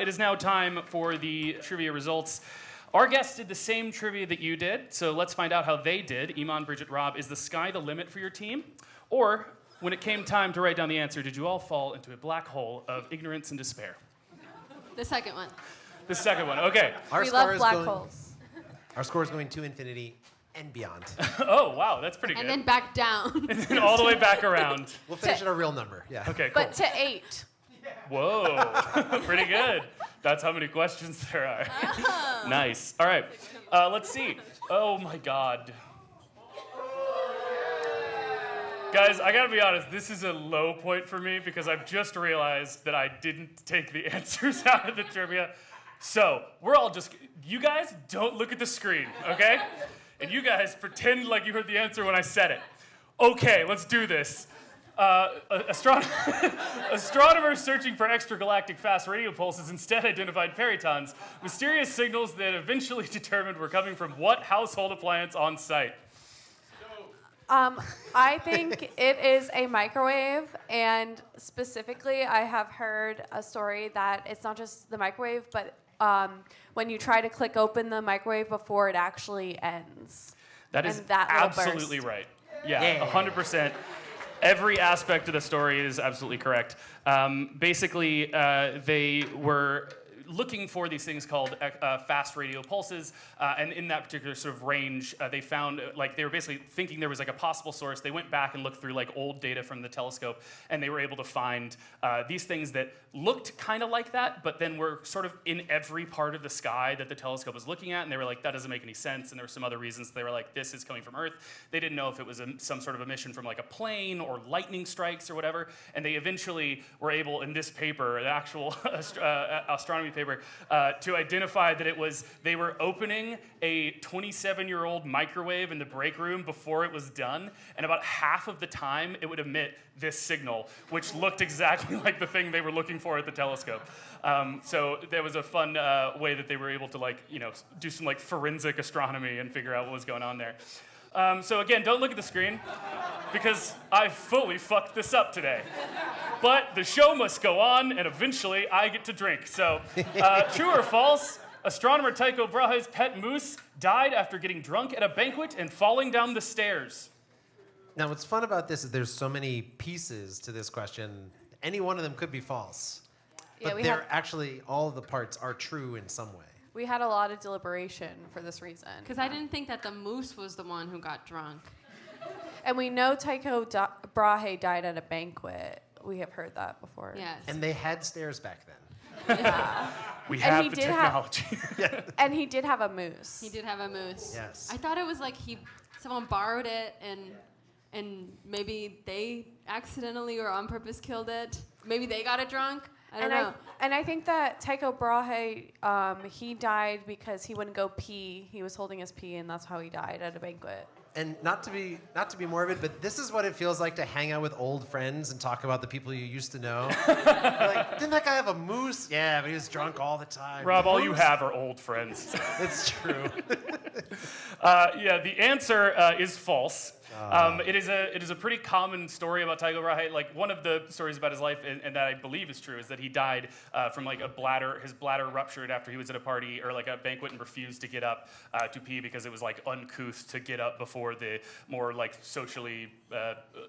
It is now time for the trivia results. Our guests did the same trivia that you did, so let's find out how they did. Iman, Bridget, Rob, is the sky the limit for your team? Or, when it came time to write down the answer, did you all fall into a black hole of ignorance and despair? The second one. The second one, okay. We love black holes. Our score is going to infinity and beyond. Oh, wow, that's pretty good. And then back down. And then all the way back around. We'll finish at a real number, yeah. Okay, cool. But to 8. Whoa, pretty good. That's how many questions there are. Oh. Nice. All right, let's see. Oh my God. Guys, I gotta be honest, this is a low point for me because I've just realized that I didn't take the answers out of the trivia. So, we're all just, you guys don't look at the screen, okay? And you guys pretend like you heard the answer when I said it. Okay, let's do this. Astronomers searching for extragalactic fast radio pulses instead identified peritons, mysterious signals that eventually determined were coming from what household appliance on site? I think it is a microwave, and specifically, I have heard a story that it's not just the microwave, but when you try to click open the microwave before it actually ends. That is that little absolutely burst. right. Yeah, 100%. Every aspect of the story is absolutely correct. Basically, they were looking for these things called fast radio pulses, and in that particular sort of range, they found, like, they were basically thinking there was like a possible source. They went back and looked through like old data from the telescope, and they were able to find these things that looked kind of like that, but then were sort of in every part of the sky that the telescope was looking at, and they were like, that doesn't make any sense, and there were some other reasons. They were like, this is coming from Earth. They didn't know if it was some sort of emission from like a plane or lightning strikes or whatever, and they eventually were able, in this paper, the actual astronomy paper, to identify that they were opening a 27-year-old microwave in the break room before it was done, and about half of the time it would emit this signal, which looked exactly like the thing they were looking for at the telescope. So that was a fun way that they were able to, like, you know, do some like forensic astronomy and figure out what was going on there. So again, don't look at the screen, because I fully fucked this up today. But the show must go on, and eventually I get to drink. So, true or false, astronomer Tycho Brahe's pet moose died after getting drunk at a banquet and falling down the stairs? Now, what's fun about this is there's so many pieces to this question. Any one of them could be false. Yeah, But actually, all of the parts are true in some way. We had a lot of deliberation for this reason. Because I didn't think that the moose was the one who got drunk. And we know Tycho Brahe died at a banquet. We have heard that before. Yes. And they had stairs back then. Yeah. We And have he the did technology. And he did have a moose. He did have a moose. Yes. I thought it was like someone borrowed it and maybe they accidentally or on purpose killed it. Maybe they got it drunk. I don't know. And I think that Tycho Brahe, he died because he wouldn't go pee. He was holding his pee, and that's how he died at a banquet. And not to be morbid, but this is what it feels like to hang out with old friends and talk about the people you used to know. Like, didn't that guy have a moose? Yeah, but he was drunk all the time. Rob, all you have are old friends. It's true. Yeah, the answer is false. It is a pretty common story about Tycho Brahe. Like, one of the stories about his life, and that I believe is true, is that he died from like his bladder ruptured after he was at a party or like a banquet and refused to get up to pee because it was like uncouth to get up before the more like socially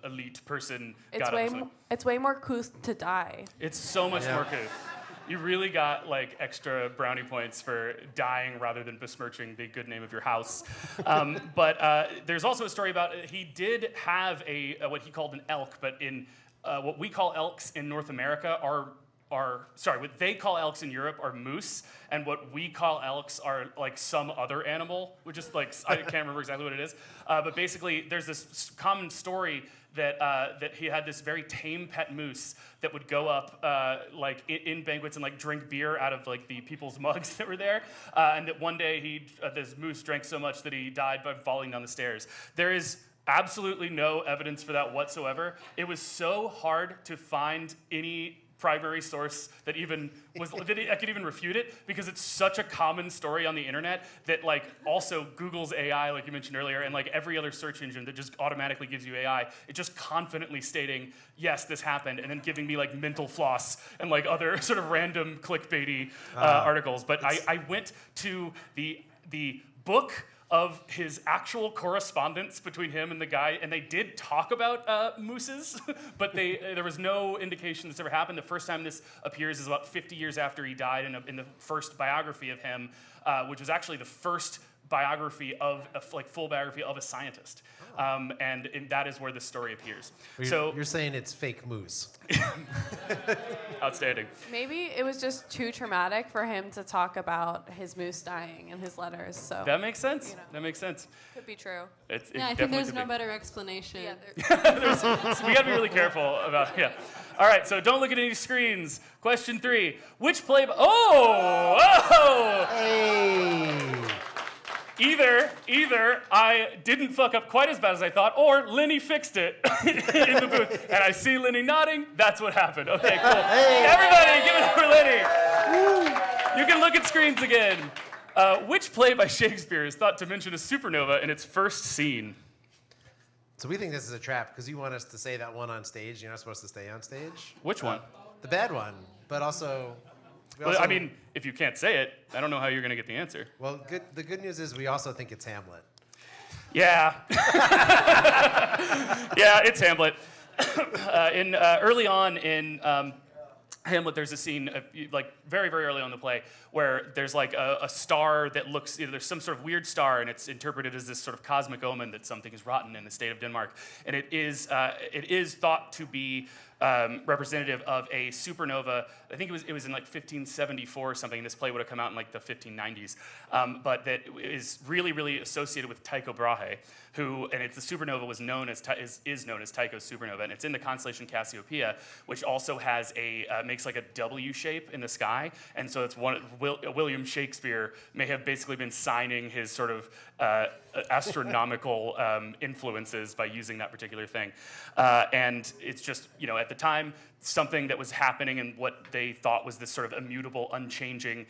elite person got up. It's way more couth to die. It's so much more couth. You really got like extra brownie points for dying rather than besmirching the good name of your house. But there's also a story about he did have what he called an elk, but in what we call elks in North America what they call elks in Europe are moose, and what we call elks are like some other animal, which is like, I can't remember exactly what it is. But basically, there's this common story that he had this very tame pet moose that would go up like in banquets and like drink beer out of like the people's mugs that were there, and that one day this moose drank so much that he died by falling down the stairs. There is absolutely no evidence for that whatsoever. It was so hard to find any primary source that even was that I could even refute it, because it's such a common story on the internet that like also Google's AI, like you mentioned earlier, and like every other search engine that just automatically gives you AI, it just confidently stating, yes, this happened, and then giving me like mental floss and like other sort of random clickbaity articles. But I went to the book of his actual correspondence between him and the guy, and they did talk about mooses, but there was no indication this ever happened. The first time this appears is about 50 years after he died in the first biography of him, which was actually the first biography of full biography of a scientist, and that is where this story appears. So you're saying it's fake moose? Outstanding. Maybe it was just too traumatic for him to talk about his moose dying in his letters. So That makes sense. You know. That makes sense. could be true. It Yeah, I think definitely there's could no be. better explanation. Yeah, So we gotta be really careful about, yeah. All right, so don't look at any screens. Question 3, which play, Hey! Either I didn't fuck up quite as bad as I thought, or Lenny fixed it in the booth. And I see Lenny nodding, that's what happened. Okay, cool. Everybody, give it up for Lenny. You can look at screens again. Which play by Shakespeare is thought to mention a supernova in its first scene? So we think this is a trap because you want us to say that one on stage. You're not supposed to stay on stage. Which one? The bad one, but also. Well, I mean, if you can't say it, I don't know how you're going to get the answer. Well, the good news is we also think it's Hamlet. Yeah. Yeah, it's Hamlet. Early on in Hamlet, there's a scene, like very, very early on in the play, where there's like a star that looks, there's some sort of weird star, and it's interpreted as this sort of cosmic omen that something is rotten in the state of Denmark. And it is thought to be representative of a supernova. I think it was in like 1574 or something. This play would have come out in like the 1590s, but that is really, really associated with Tycho Brahe, and it's the supernova is known as Tycho's supernova, and it's in the constellation Cassiopeia, which also has makes like a W shape in the sky, and so it's William Shakespeare may have basically been signing his sort of astronomical influences by using that particular thing, and it's just, at the time, something that was happening in what they thought was this sort of immutable, unchanging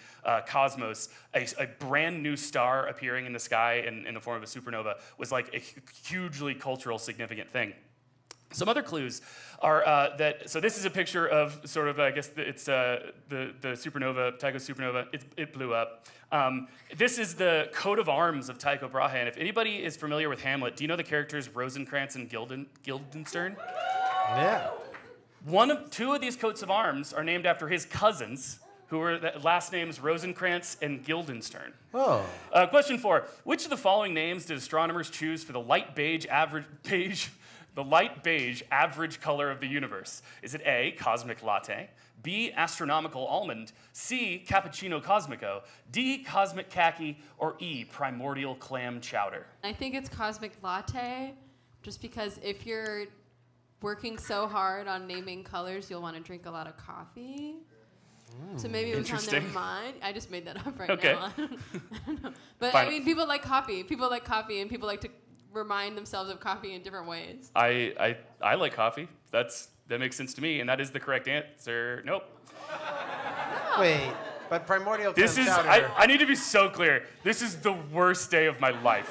cosmos, a brand new star appearing in the sky in the form of a supernova was like a hugely cultural significant thing. Some other clues are so this is a picture of sort of, I guess it's the supernova, Tycho supernova. It blew up. This is the coat of arms of Tycho Brahe, and if anybody is familiar with Hamlet, do you know the characters Rosencrantz and Guildenstern? Yeah. Two of these coats of arms are named after his cousins, who were the last names Rosencrantz and Guildenstern. Oh. Question 4: which of the following names did astronomers choose for the light beige average color of the universe? Is it A, cosmic latte, B, astronomical almond, C, cappuccino cosmico, D, cosmic khaki, or E, primordial clam chowder? I think it's cosmic latte, just because if you're working so hard on naming colors, you'll want to drink a lot of coffee. So maybe it was on their Interesting. mind. I just made that up right Okay. now. I don't know. But Fine. I mean, people like coffee. People like coffee, and people like to remind themselves of coffee in different ways. I like coffee. That makes sense to me, and that is the correct answer. Nope. Wait, but primordial clam This is, chowder. I need to be so clear. This is the worst day of my life.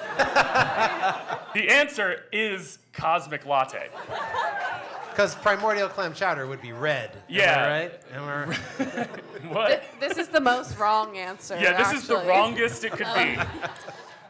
The answer is cosmic latte. Because primordial clam chowder would be red. Yeah. Am I right? What? This is the most wrong answer. Yeah, this is the actually. wrongest it could be.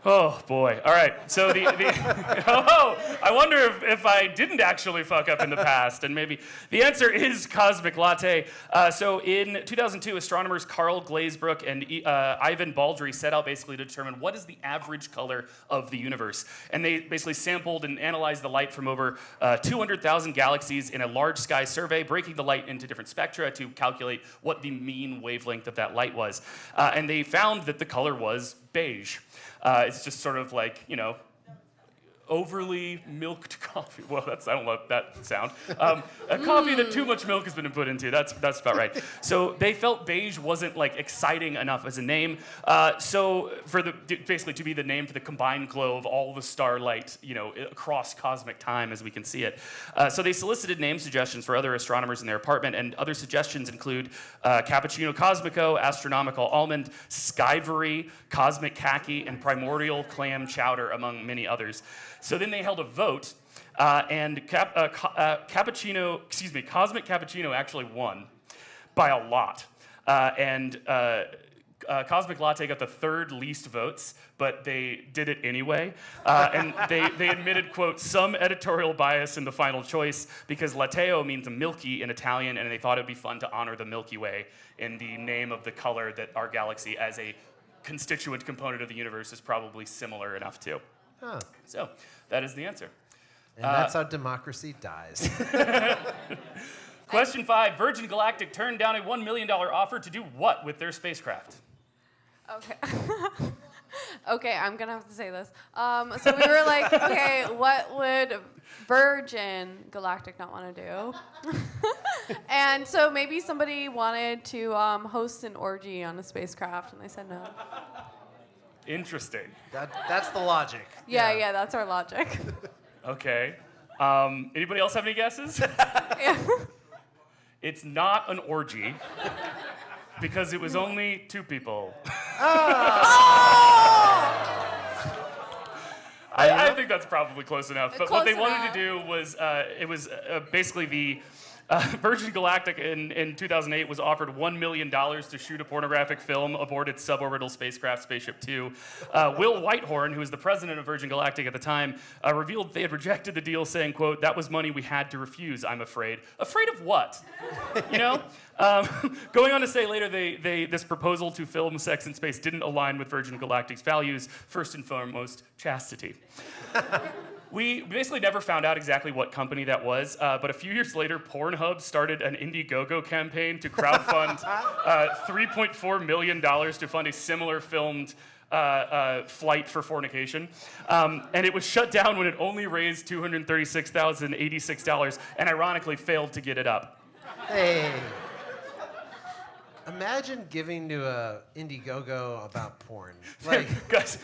Oh boy! All right, so I wonder if I didn't actually fuck up in the past, and maybe the answer is cosmic latte. So in 2002, astronomers Carl Glazebrook and Ivan Baldry set out basically to determine what is the average color of the universe, and they basically sampled and analyzed the light from over 200,000 galaxies in a large sky survey, breaking the light into different spectra to calculate what the mean wavelength of that light was, and they found that the color was beige. It's just sort of like, overly milked coffee. Well, I don't love that sound. A coffee that too much milk has been put into. That's about right. So they felt beige wasn't like exciting enough as a name. So basically to be the name for the combined glow of all the starlight, across cosmic time as we can see it. So they solicited name suggestions for other astronomers in their apartment, and other suggestions include Cappuccino Cosmico, Astronomical Almond, Skyvery, Cosmic Khaki, and Primordial Clam Chowder, among many others. So then they held a vote, and Cosmic Cappuccino actually won by a lot. Cosmic Latte got the third least votes, but they did it anyway. And they admitted, quote, some editorial bias in the final choice because Lateo means milky in Italian, and they thought it'd be fun to honor the Milky Way in the name of the color that our galaxy as a constituent component of the universe is probably similar enough to. Huh. So that is the answer. And that's how democracy dies. Question 5, Virgin Galactic turned down a $1 million offer to do what with their spacecraft? Okay. Okay, I'm gonna have to say this. So we were like, okay, what would Virgin Galactic not want to do? And so maybe somebody wanted to host an orgy on a spacecraft, and they said no. Interesting. That's the logic. Yeah, that's our logic. Okay. Anybody else have any guesses? Yeah. It's not an orgy because it was only 2 people. I think that's probably close enough. But what they wanted to do was, basically the Virgin Galactic in 2008 was offered $1 million to shoot a pornographic film aboard its suborbital spacecraft Spaceship Two. Will Whitehorn, who was the president of Virgin Galactic at the time, revealed they had rejected the deal, saying, quote, that was money we had to refuse, I'm afraid. Afraid of what? Going on to say later, this proposal to film sex in space didn't align with Virgin Galactic's values, first and foremost, chastity. We basically never found out exactly what company that was, but a few years later, Pornhub started an Indiegogo campaign to crowdfund $3.4 million to fund a similar filmed flight for fornication. And it was shut down when it only raised $236,086 and ironically failed to get it up. Hey. Imagine giving to a Indiegogo about porn. Like, guys,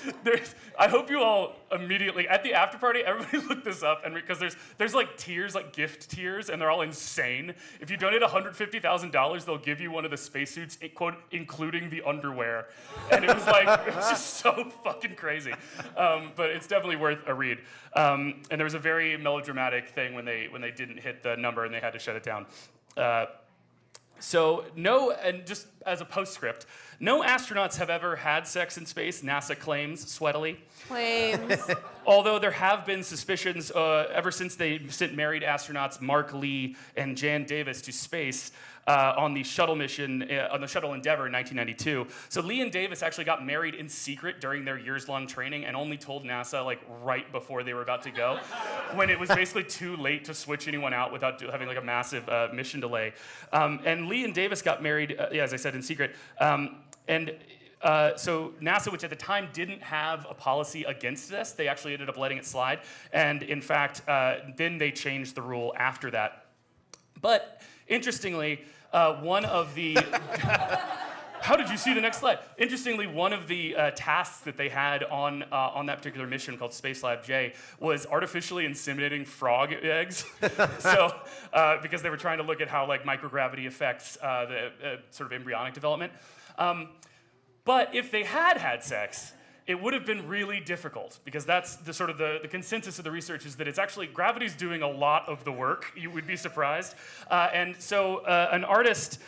I hope you all immediately at the after party. Everybody look this up, and because there's like tiers, like gift tiers, and they're all insane. If you donate $150,000, they'll give you one of the spacesuits, quote, including the underwear. And it was just so fucking crazy. But it's definitely worth a read. And there was a very melodramatic thing when they didn't hit the number and they had to shut it down. So and just as a postscript, no astronauts have ever had sex in space, NASA claims sweatily. Claims. Although there have been suspicions ever since they sent married astronauts Mark Lee and Jan Davis to space on the shuttle mission, on the shuttle Endeavour in 1992. So Lee and Davis actually got married in secret during their years-long training and only told NASA right before they were about to go, when it was basically too late to switch anyone out without having a massive mission delay. And Lee and Davis got married, as I said, in secret. So NASA, which at the time didn't have a policy against this, they actually ended up letting it slide. And in fact, then they changed the rule after that. But interestingly, one of the... How did you see the next slide? Interestingly, one of the tasks that they had on that particular mission called Spacelab J was artificially inseminating frog eggs. So, because they were trying to look at how microgravity affects the sort of embryonic development. But if they had sex, it would have been really difficult because that's the sort of the consensus of the research is that it's actually gravity's doing a lot of the work. You would be surprised. And so an artist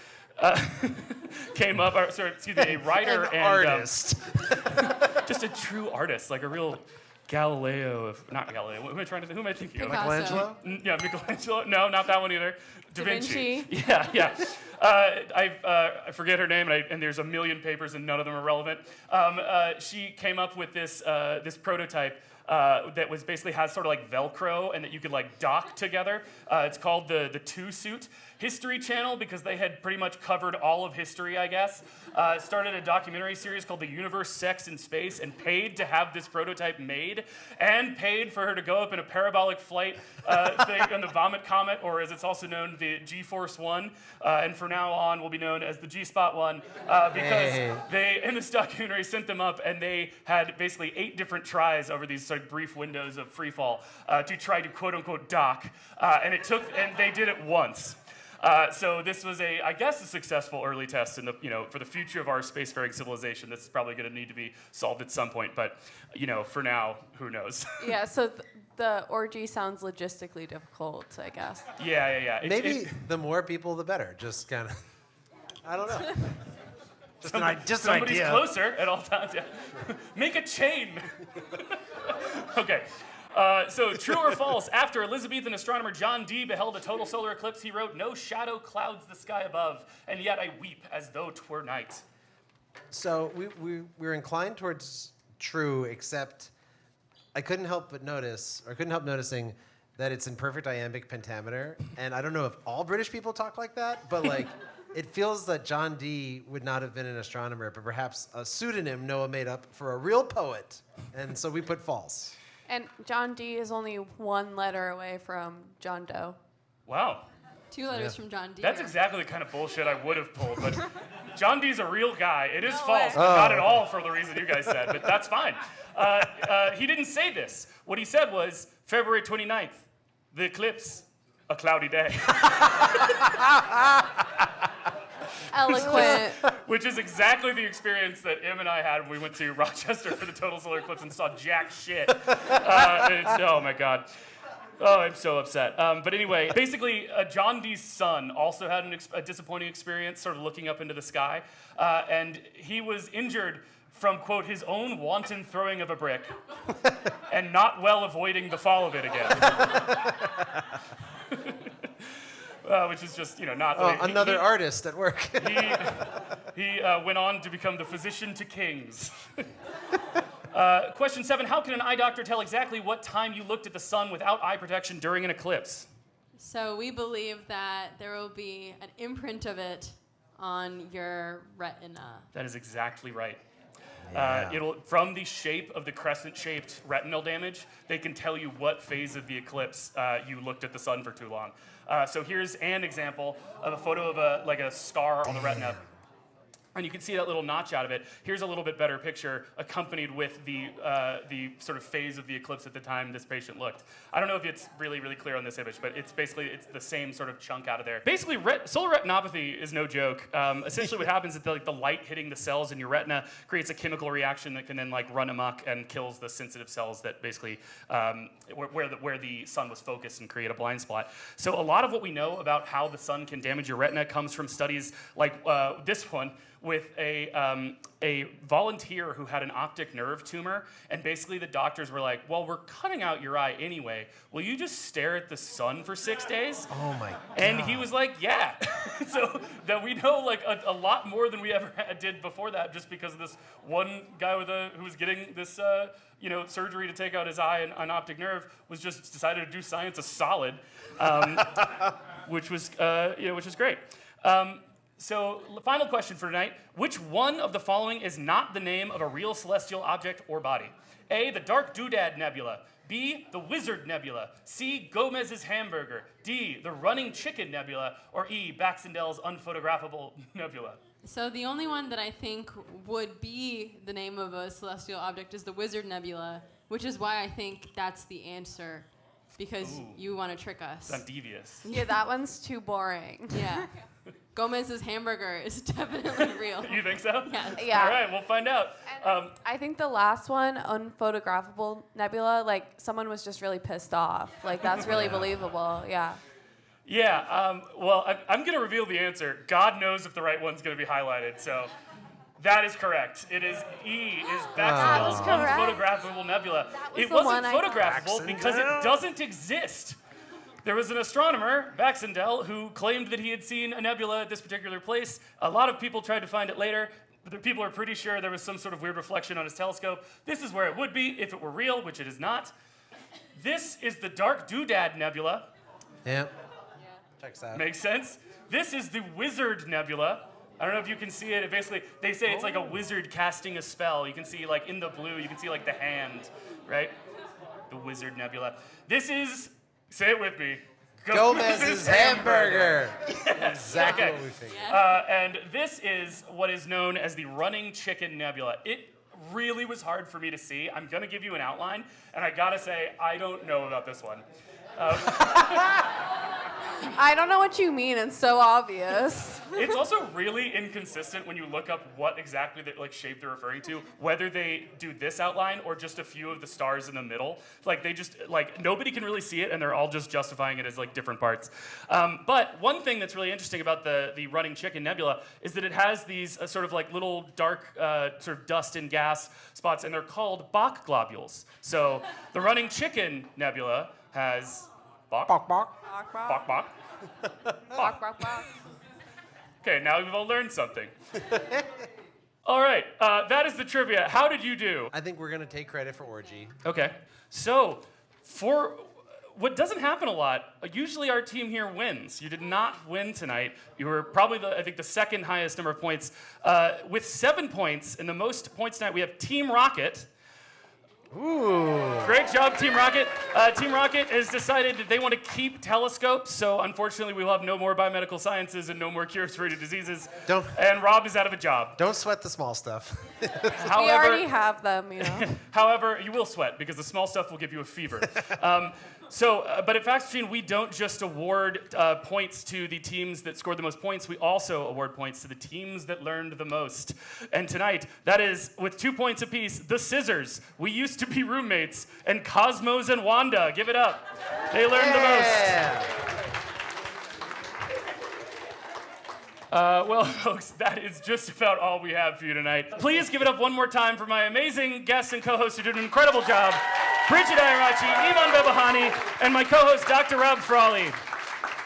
came up, a writer an and artist. just a true artist, like a real Galileo, not Galileo. Who am I thinking of? Picasso. Michelangelo? Yeah, Michelangelo. No, not that one either. Da Vinci. Vinci. Yeah. I forget her name, and there's a million papers, and none of them are relevant. She came up with this prototype that was basically has sort of like Velcro, and that you could like dock together. It's called the Two Suit. History Channel, because they had pretty much covered all of history, I guess, started a documentary series called The Universe, Sex, and Space, and paid to have this prototype made, and paid for her to go up in a parabolic flight thing on the Vomit Comet, or as it's also known, the G-Force One, and from now on will be known as the G-Spot One, because they, in this documentary, sent them up, and they had basically 8 different tries over these sort of brief windows of free fall to try to quote-unquote dock, and they did it once. So this was I guess, a successful early test for the future of our spacefaring civilization. This is probably going to need to be solved at some point, but, for now, who knows? Yeah, so the orgy sounds logistically difficult, I guess. Yeah. Maybe the more people, the better. Just kind of, I don't know. Just an idea. Somebody's closer at all times. Yeah. Make a chain. Okay. So, true or false, after Elizabethan astronomer John Dee beheld a total solar eclipse, he wrote, "No shadow clouds the sky above, and yet I weep as though 'twere night." So we're inclined towards true, except I couldn't help noticing that it's in perfect iambic pentameter, and I don't know if all British people talk like that, but like, it feels that John Dee would not have been an astronomer, but perhaps a pseudonym Noah made up for a real poet, and so we put false. And John D is only 1 letter away from John Doe. Wow. 2 letters from John Dee. That's exactly the kind of bullshit I would have pulled, but John Dee's a real guy. It is No false, way. but not at all for the reason you guys said, but that's fine. He didn't say this. What he said was, February 29th, the eclipse, a cloudy day. Eloquent. Which is exactly the experience that Em and I had when we went to Rochester for the total solar eclipse and saw jack shit. Oh my God. Oh, I'm so upset. But anyway, basically, John Dee's son also had a disappointing experience sort of looking up into the sky. And he was injured from, quote, his own wanton throwing of a brick and not well avoiding the fall of it again. Which is just, not... Another artist at work. He went on to become the physician to kings. Question 7, how can an eye doctor tell exactly what time you looked at the sun without eye protection during an eclipse? So we believe that there will be an imprint of it on your retina. That is exactly right. Yeah. From the shape of the crescent-shaped retinal damage, they can tell you what phase of the eclipse you looked at the sun for too long. So here's an example of a photo of a scar on the retina. And you can see that little notch out of it. Here's a little bit better picture accompanied with the sort of phase of the eclipse at the time this patient looked. I don't know if it's really, really clear on this image, but it's the same sort of chunk out of there. Basically, solar retinopathy is no joke. Essentially what happens is the light hitting the cells in your retina creates a chemical reaction that can then run amok and kills the sensitive cells that basically, where the sun was focused and create a blind spot. So a lot of what we know about how the sun can damage your retina comes from studies like this one, with a volunteer who had an optic nerve tumor, and basically the doctors were like, well, we're cutting out your eye anyway. Will you just stare at the sun for 6 days? Oh my God. And he was like, yeah. So that we know a lot more than we ever did before that, just because of this one guy who was getting this surgery to take out his eye and an optic nerve was just decided to do science a solid, which was great. So, final question for tonight. Which one of the following is not the name of a real celestial object or body? A, the Dark Doodad Nebula. B, the Wizard Nebula. C, Gomez's Hamburger. D, the Running Chicken Nebula. Or E, Baxendel's Unphotographable Nebula. So the only one that I think would be the name of a celestial object is the Wizard Nebula, which is why I think that's the answer, because you want to trick us. That's devious. Yeah, that one's too boring. Yeah. Gomez's Hamburger is definitely real. You think so? Yes. Yeah. All right, we'll find out. I think the last one, Unphotographable Nebula, someone was just really pissed off. That's really believable. Yeah. Yeah, well, I'm going to reveal the answer. God knows if the right one's going to be highlighted, so that is correct. It is E, is Baxendel's Unphotographable Nebula. was It the wasn't one I thought. photographable because it doesn't exist. There was an astronomer, Baxendale, who claimed that he had seen a nebula at this particular place. A lot of people tried to find it later, but the people are pretty sure there was some sort of weird reflection on his telescope. This is where it would be if it were real, which it is not. This is the Dark Doodad Nebula. Yep. Checks out. Makes sense. This is the Wizard Nebula. I don't know if you can see it. It basically, they say it's like a wizard casting a spell. You can see, like, in the blue, you can see, like, the hand, right? The Wizard Nebula. This is, say it with me, Gomez's hamburger. Yes. Exactly Okay. what we figured. And this is what is known as the Running Chicken Nebula. It really was hard for me to see. I'm going to give you an outline, and I got to say, I don't know about this one. I don't know what you mean. It's so obvious. It's also really inconsistent when you look up what exactly the shape they're referring to, whether they do this outline or just a few of the stars in the middle. Like they just nobody can really see it, and they're all just justifying it as like different parts. But one thing that's really interesting about the Running Chicken Nebula is that it has these sort of like little dark sort of dust and gas spots, and they're called Bok globules. So the Running Chicken Nebula has Bok. Bok, bok. Bok, bok. Bok, bok. Bok, bok, bok. Okay, now we've all learned something. All right, that is the trivia. How did you do? I think we're going to take credit for Orgy. Okay, so for what doesn't happen a lot, usually our team here wins. You did not win tonight. You were probably, I think, the second highest number of points. With 7 points, and the most points tonight, we have Team Rocket. Ooh. Great job, Team Rocket. Team Rocket has decided that they want to keep telescopes, so unfortunately we will have no more biomedical sciences and no more cures for any diseases. And Rob is out of a job. Don't sweat the small stuff. However, We already have them, you know. However, you will sweat because the small stuff will give you a fever. But at Facts Machine, we don't just award points to the teams that scored the most points. We also award points to the teams that learned the most. And tonight, that is, with 2 points apiece, the Scissors, We Used to Be Roommates, and Cosmos and Wanda. Give it up. They learned the most. Well, folks, that is just about all we have for you tonight. Please give it up one more time for my amazing guests and co-hosts who did an incredible job. Bridget Ayarachi, Iman Bebahani, and my co-host, Dr. Rob Frawley.